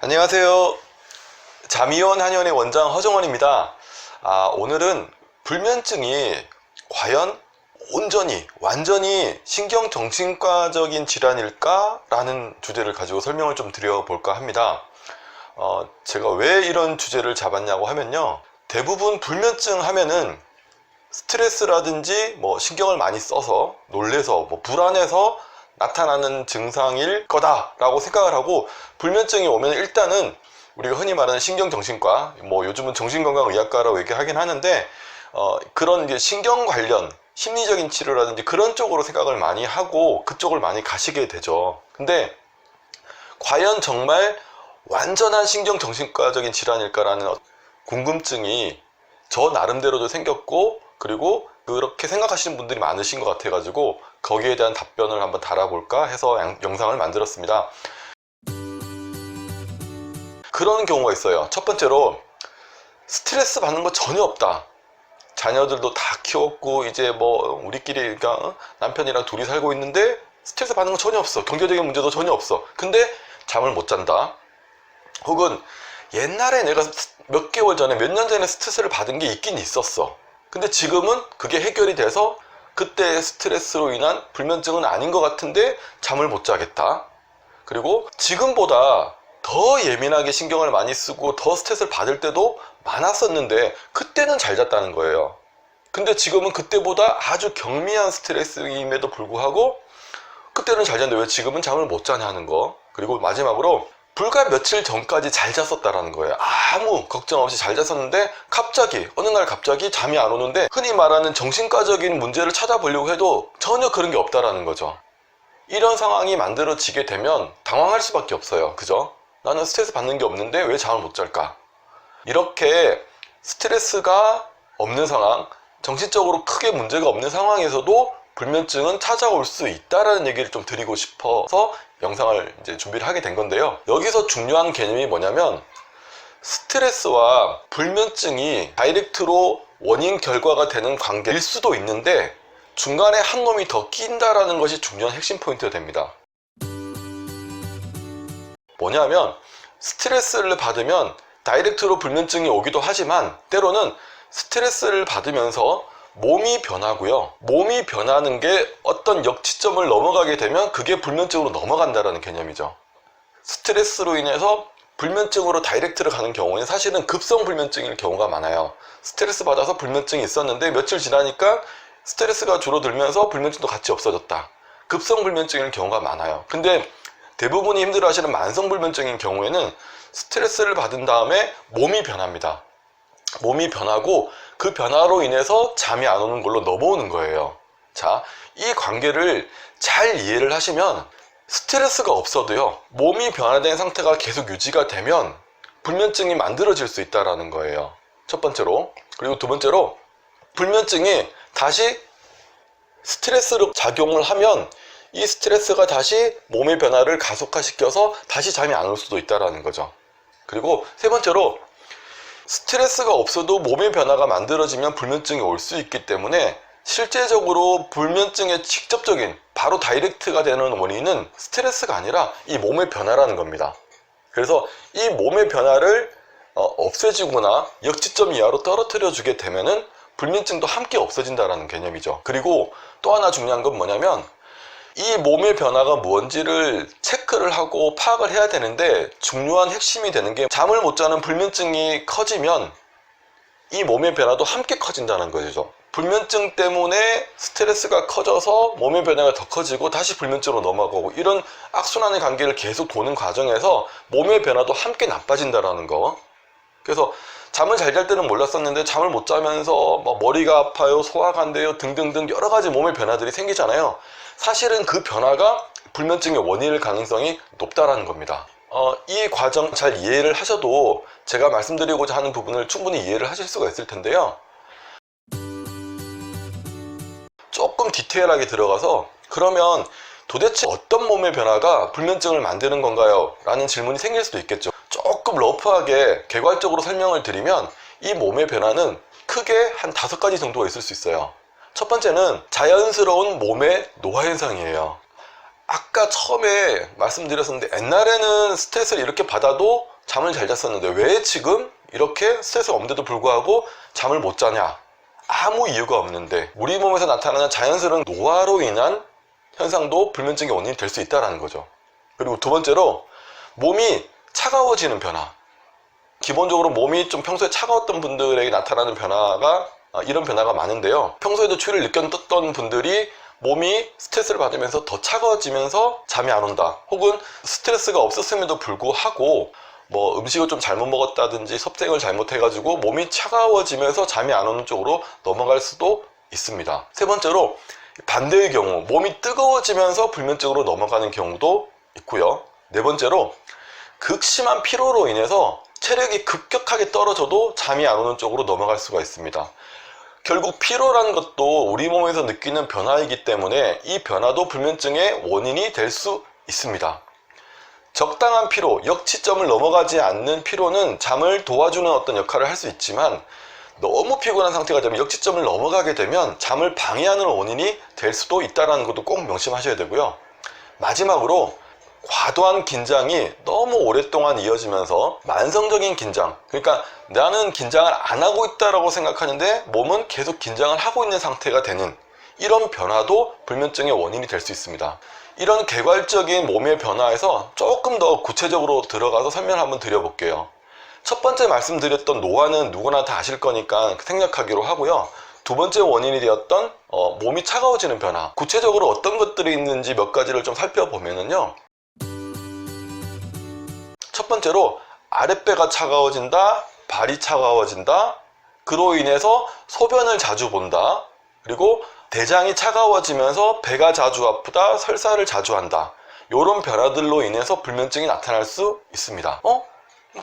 안녕하세요. 자미원 한의원의 원장 허정원입니다. 오늘은 불면증이 과연 완전히 신경정신과적인 질환일까? 라는 주제를 가지고 설명을 좀 드려볼까 합니다. 제가 왜 이런 주제를 잡았냐고 하면요, 대부분 불면증 하면은 스트레스라든지 신경을 많이 써서 놀래서 불안해서 나타나는 증상일 거다 라고 생각을 하고, 불면증이 오면 일단은 우리가 흔히 말하는 신경정신과, 요즘은 정신건강의학과라고 얘기하긴 하는데, 그런 이제 신경 관련 심리적인 치료라든지 그런 쪽으로 생각을 많이 하고 그쪽을 많이 가시게 되죠. 근데 과연 정말 완전한 신경정신과적인 질환일까라는 궁금증이 저 나름대로도 생겼고, 그리고 그렇게 생각하시는 분들이 많으신 것 같아 가지고 거기에 대한 답변을 한번 달아볼까 해서 영상을 만들었습니다. 그런 경우가 있어요. 첫 번째로, 스트레스 받는 거 전혀 없다, 자녀들도 다 키웠고 이제 우리끼리, 그러니까 남편이랑 둘이 살고 있는데 스트레스 받는 거 전혀 없어, 경제적인 문제도 전혀 없어, 근데 잠을 못 잔다. 혹은 옛날에 내가 몇 개월 전에, 몇 년 전에 스트레스를 받은 게 있긴 있었어, 근데 지금은 그게 해결이 돼서 그때 스트레스로 인한 불면증은 아닌 것 같은데 잠을 못 자겠다. 그리고 지금보다 더 예민하게 신경을 많이 쓰고 더 스트레스를 받을 때도 많았었는데 그때는 잘 잤다는 거예요. 근데 지금은 그때보다 아주 경미한 스트레스임에도 불구하고 그때는 잘 잤는데 왜 지금은 잠을 못 자냐는 거. 그리고 마지막으로, 불과 며칠 전까지 잘 잤었다라는 거예요. 아무 걱정 없이 잘 잤었는데 어느 날 갑자기 잠이 안 오는데, 흔히 말하는 정신과적인 문제를 찾아보려고 해도 전혀 그런 게 없다라는 거죠. 이런 상황이 만들어지게 되면 당황할 수밖에 없어요. 그죠? 나는 스트레스 받는 게 없는데 왜 잠을 못 잘까? 이렇게 스트레스가 없는 상황, 정신적으로 크게 문제가 없는 상황에서도 불면증은 찾아올 수 있다라는 얘기를 좀 드리고 싶어서 영상을 이제 준비를 하게 된 건데요. 여기서 중요한 개념이 뭐냐면, 스트레스와 불면증이 다이렉트로 원인 결과가 되는 관계일 수도 있는데 중간에 한 놈이 더 낀다라는 것이 중요한 핵심 포인트가 됩니다. 뭐냐면, 스트레스를 받으면 다이렉트로 불면증이 오기도 하지만 때로는 스트레스를 받으면서 몸이 변하고요, 몸이 변하는 게 어떤 역치점을 넘어가게 되면 그게 불면증으로 넘어간다는 개념이죠. 스트레스로 인해서 불면증으로 다이렉트로 가는 경우에는 사실은 급성 불면증일 경우가 많아요. 스트레스 받아서 불면증이 있었는데 며칠 지나니까 스트레스가 줄어들면서 불면증도 같이 없어졌다, 급성 불면증일 경우가 많아요. 근데 대부분이 힘들어 하시는 만성 불면증인 경우에는 스트레스를 받은 다음에 몸이 변합니다. 몸이 변하고 그 변화로 인해서 잠이 안 오는 걸로 넘어오는 거예요. 자, 이 관계를 잘 이해를 하시면 스트레스가 없어도요, 몸이 변화된 상태가 계속 유지가 되면 불면증이 만들어질 수 있다는 거예요. 첫 번째로. 그리고 두 번째로, 불면증이 다시 스트레스로 작용을 하면 이 스트레스가 다시 몸의 변화를 가속화시켜서 다시 잠이 안 올 수도 있다는 거죠. 그리고 세 번째로, 스트레스가 없어도 몸의 변화가 만들어지면 불면증이 올 수 있기 때문에 실제적으로 불면증의 직접적인, 바로 다이렉트가 되는 원인은 스트레스가 아니라 이 몸의 변화라는 겁니다. 그래서 이 몸의 변화를 없애주거나 역지점 이하로 떨어뜨려 주게 되면은 불면증도 함께 없어진다는 개념이죠. 그리고 또 하나 중요한 건 뭐냐면, 이 몸의 변화가 뭔지를 체크를 하고 파악을 해야 되는데, 중요한 핵심이 되는 게, 잠을 못 자는 불면증이 커지면 이 몸의 변화도 함께 커진다는 거죠. 불면증 때문에 스트레스가 커져서 몸의 변화가 더 커지고 다시 불면증으로 넘어가고, 이런 악순환의 관계를 계속 도는 과정에서 몸의 변화도 함께 나빠진다는 거. 그래서 잠을 잘 잘 때는 몰랐었는데 잠을 못 자면서 머리가 아파요, 소화가 안 돼요 등등등 여러 가지 몸의 변화들이 생기잖아요. 사실은 그 변화가 불면증의 원인일 가능성이 높다라는 겁니다. 이 과정 잘 이해를 하셔도 제가 말씀드리고자 하는 부분을 충분히 이해를 하실 수가 있을 텐데요. 조금 디테일하게 들어가서, 그러면 도대체 어떤 몸의 변화가 불면증을 만드는 건가요? 라는 질문이 생길 수도 있겠죠. 조금 러프하게 개괄적으로 설명을 드리면, 이 몸의 변화는 크게 한 5가지 정도가 있을 수 있어요. 첫 번째는 자연스러운 몸의 노화 현상이에요. 아까 처음에 말씀드렸었는데, 옛날에는 스트레스를 이렇게 받아도 잠을 잘 잤었는데 왜 지금 이렇게 스트레스가 없는데도 불구하고 잠을 못 자냐? 아무 이유가 없는데 우리 몸에서 나타나는 자연스러운 노화로 인한 현상도 불면증의 원인이 될 수 있다는 거죠. 그리고 두 번째로 몸이 차가워지는 변화. 기본적으로 몸이 좀 평소에 차가웠던 분들에게 나타나는 변화가 이런 변화가 많은데요. 평소에도 추위를 느꼈던 분들이 몸이 스트레스를 받으면서 더 차가워지면서 잠이 안 온다. 혹은 스트레스가 없었음에도 불구하고 뭐 음식을 좀 잘못 먹었다든지 섭생을 잘못해가지고 몸이 차가워지면서 잠이 안 오는 쪽으로 넘어갈 수도 있습니다. 세 번째로 반대의 경우 몸이 뜨거워지면서 불면증으로 넘어가는 경우도 있고요. 네 번째로 극심한 피로로 인해서 체력이 급격하게 떨어져도 잠이 안 오는 쪽으로 넘어갈 수가 있습니다. 결국 피로라는 것도 우리 몸에서 느끼는 변화이기 때문에 이 변화도 불면증의 원인이 될 수 있습니다. 적당한 피로, 역치점을 넘어가지 않는 피로는 잠을 도와주는 어떤 역할을 할 수 있지만 너무 피곤한 상태가 되면 역치점을 넘어가게 되면 잠을 방해하는 원인이 될 수도 있다는 것도 꼭 명심하셔야 되고요. 마지막으로 과도한 긴장이 너무 오랫동안 이어지면서 만성적인 긴장, 그러니까 나는 긴장을 안 하고 있다고 생각하는데 몸은 계속 긴장을 하고 있는 상태가 되는 이런 변화도 불면증의 원인이 될 수 있습니다. 이런 개괄적인 몸의 변화에서 조금 더 구체적으로 들어가서 설명을 한번 드려볼게요. 첫 번째 말씀드렸던 노화는 누구나 다 아실 거니까 생략하기로 하고요. 두 번째 원인이 되었던 몸이 차가워지는 변화, 구체적으로 어떤 것들이 있는지 몇 가지를 좀 살펴보면요. 첫 번째로 아랫배가 차가워진다, 발이 차가워진다, 그로 인해서 소변을 자주 본다, 그리고 대장이 차가워지면서 배가 자주 아프다, 설사를 자주 한다. 이런 변화들로 인해서 불면증이 나타날 수 있습니다.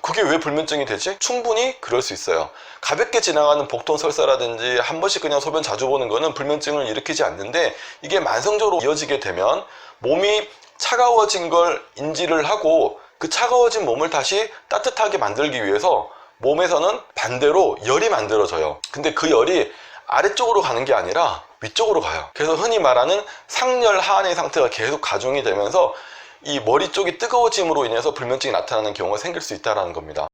그게 왜 불면증이 되지? 충분히 그럴 수 있어요. 가볍게 지나가는 복통 설사라든지 한 번씩 그냥 소변 자주 보는 거는 불면증을 일으키지 않는데 이게 만성적으로 이어지게 되면 몸이 차가워진 걸 인지를 하고 그 차가워진 몸을 다시 따뜻하게 만들기 위해서 몸에서는 반대로 열이 만들어져요. 근데 그 열이 아래쪽으로 가는 게 아니라 위쪽으로 가요. 그래서 흔히 말하는 상열 하한의 상태가 계속 가중이 되면서 이 머리 쪽이 뜨거워짐으로 인해서 불면증이 나타나는 경우가 생길 수 있다는 겁니다.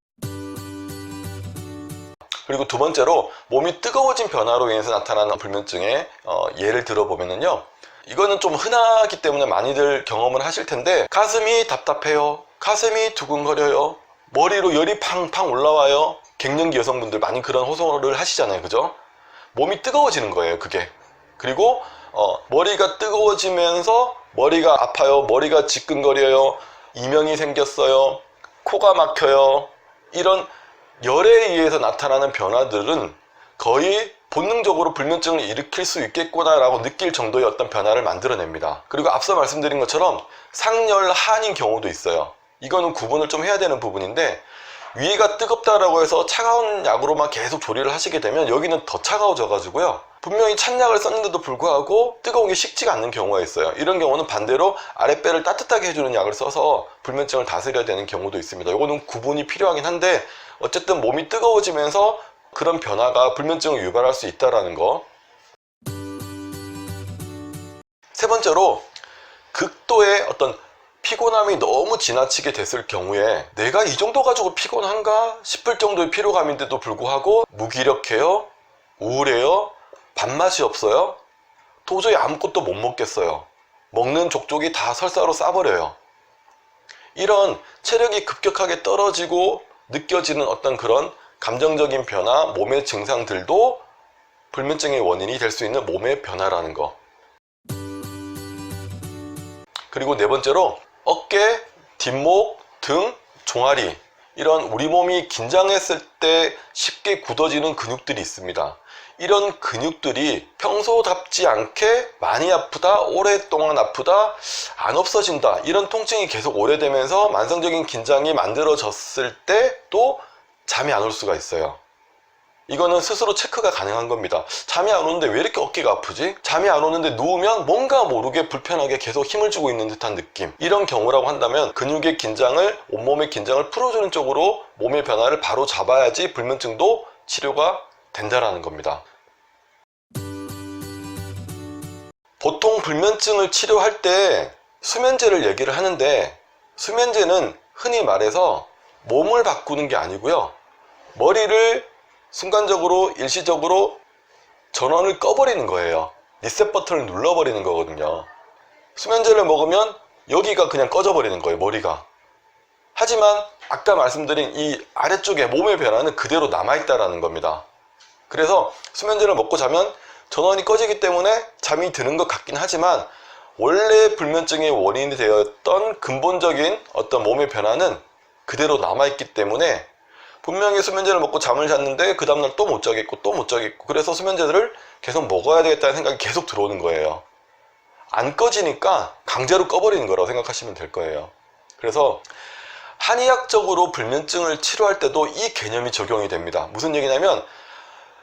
그리고 두 번째로 몸이 뜨거워진 변화로 인해서 나타나는 불면증의 예를 들어보면요. 이거는 좀 흔하기 때문에 많이들 경험을 하실 텐데 가슴이 답답해요. 가슴이 두근거려요. 머리로 열이 팡팡 올라와요. 갱년기 여성분들 많이 그런 호소를 하시잖아요. 그죠? 몸이 뜨거워지는 거예요. 그게. 그리고 머리가 뜨거워지면서 머리가 아파요. 머리가 지끈거려요. 이명이 생겼어요. 코가 막혀요. 이런 열에 의해서 나타나는 변화들은 거의 본능적으로 불면증을 일으킬 수 있겠구나 라고 느낄 정도의 어떤 변화를 만들어냅니다. 그리고 앞서 말씀드린 것처럼 상열 하한인 경우도 있어요. 이거는 구분을 좀 해야 되는 부분인데 위가 뜨겁다라고 해서 차가운 약으로만 계속 조리를 하시게 되면 여기는 더 차가워져 가지고요. 분명히 찬 약을 썼는데도 불구하고 뜨거운 게 식지가 않는 경우가 있어요. 이런 경우는 반대로 아랫배를 따뜻하게 해주는 약을 써서 불면증을 다스려야 되는 경우도 있습니다. 이거는 구분이 필요하긴 한데 어쨌든 몸이 뜨거워지면서 그런 변화가 불면증을 유발할 수 있다는 거. 세 번째로 극도의 어떤 피곤함이 너무 지나치게 됐을 경우에 내가 이 정도 가지고 피곤한가 싶을 정도의 피로감인데도 불구하고 무기력해요, 우울해요, 밥맛이 없어요, 도저히 아무것도 못 먹겠어요, 먹는 족족이 다 설사로 싸버려요. 이런 체력이 급격하게 떨어지고 느껴지는 어떤 그런 감정적인 변화, 몸의 증상들도 불면증의 원인이 될 수 있는 몸의 변화라는 거. 그리고 네 번째로 어깨, 뒷목, 등, 종아리, 이런 우리 몸이 긴장했을 때 쉽게 굳어지는 근육들이 있습니다. 이런 근육들이 평소답지 않게 많이 아프다, 오랫동안 아프다, 안 없어진다, 이런 통증이 계속 오래되면서 만성적인 긴장이 만들어졌을 때 또 잠이 안 올 수가 있어요. 이거는 스스로 체크가 가능한 겁니다. 잠이 안 오는데 왜 이렇게 어깨가 아프지? 잠이 안 오는데 누우면 뭔가 모르게 불편하게 계속 힘을 주고 있는 듯한 느낌. 이런 경우라고 한다면 근육의 긴장을, 온몸의 긴장을 풀어주는 쪽으로 몸의 변화를 바로 잡아야지 불면증도 치료가 된다라는 겁니다. 보통 불면증을 치료할 때 수면제를 얘기를 하는데 수면제는 흔히 말해서 몸을 바꾸는 게 아니고요. 머리를 순간적으로 일시적으로 전원을 꺼버리는 거예요. 리셋 버튼을 눌러버리는 거거든요. 수면제를 먹으면 여기가 그냥 꺼져버리는 거예요, 머리가. 하지만 아까 말씀드린 이 아래쪽에 몸의 변화는 그대로 남아있다라는 겁니다. 그래서 수면제를 먹고 자면 전원이 꺼지기 때문에 잠이 드는 것 같긴 하지만 원래 불면증의 원인이 되었던 근본적인 어떤 몸의 변화는 그대로 남아있기 때문에 분명히 수면제를 먹고 잠을 잤는데 그 다음날 또 못 자겠고 또 못 자겠고, 그래서 수면제들을 계속 먹어야 되겠다는 생각이 계속 들어오는 거예요. 안 꺼지니까 강제로 꺼버리는 거라고 생각하시면 될 거예요. 그래서 한의학적으로 불면증을 치료할 때도 이 개념이 적용이 됩니다. 무슨 얘기냐면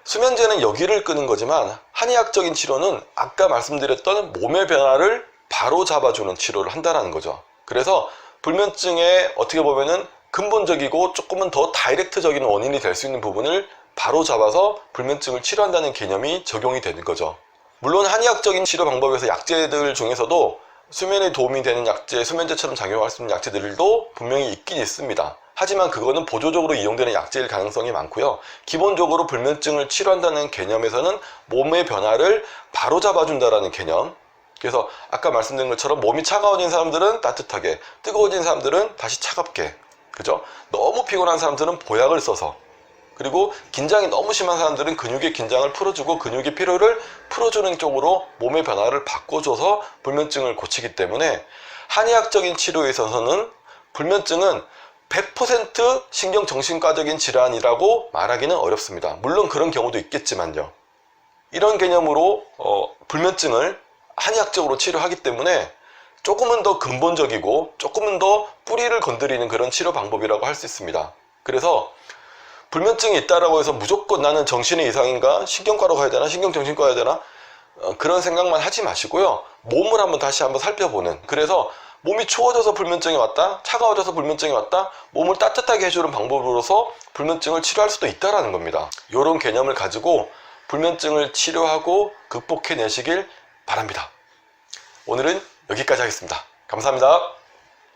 수면제는 여기를 끄는 거지만 한의학적인 치료는 아까 말씀드렸던 몸의 변화를 바로 잡아주는 치료를 한다는 거죠. 그래서 불면증의 어떻게 보면은 근본적이고 조금은 더 다이렉트적인 원인이 될 수 있는 부분을 바로 잡아서 불면증을 치료한다는 개념이 적용이 되는 거죠. 물론 한의학적인 치료 방법에서 약제들 중에서도 수면에 도움이 되는 약제, 수면제처럼 작용할 수 있는 약제들도 분명히 있긴 있습니다. 하지만 그거는 보조적으로 이용되는 약제일 가능성이 많고요. 기본적으로 불면증을 치료한다는 개념에서는 몸의 변화를 바로 잡아준다는 개념. 그래서 아까 말씀드린 것처럼 몸이 차가워진 사람들은 따뜻하게, 뜨거워진 사람들은 다시 차갑게, 그죠? 너무 피곤한 사람들은 보약을 써서, 그리고 긴장이 너무 심한 사람들은 근육의 긴장을 풀어주고 근육의 피로를 풀어주는 쪽으로 몸의 변화를 바꿔줘서 불면증을 고치기 때문에 한의학적인 치료에 있어서는 불면증은 100% 신경정신과적인 질환이라고 말하기는 어렵습니다. 물론 그런 경우도 있겠지만요. 이런 개념으로 불면증을 한의학적으로 치료하기 때문에 조금은 더 근본적이고 조금은 더 뿌리를 건드리는 그런 치료 방법이라고 할 수 있습니다. 그래서 불면증이 있다라고 해서 무조건 나는 정신의 이상인가? 신경과로 가야 되나? 신경정신과 가야 되나? 그런 생각만 하지 마시고요. 몸을 한번 다시 한번 살펴보는, 그래서 몸이 추워져서 불면증이 왔다, 차가워져서 불면증이 왔다, 몸을 따뜻하게 해주는 방법으로서 불면증을 치료할 수도 있다는 겁니다. 이런 개념을 가지고 불면증을 치료하고 극복해내시길 바랍니다. 오늘은 여기까지 하겠습니다. 감사합니다.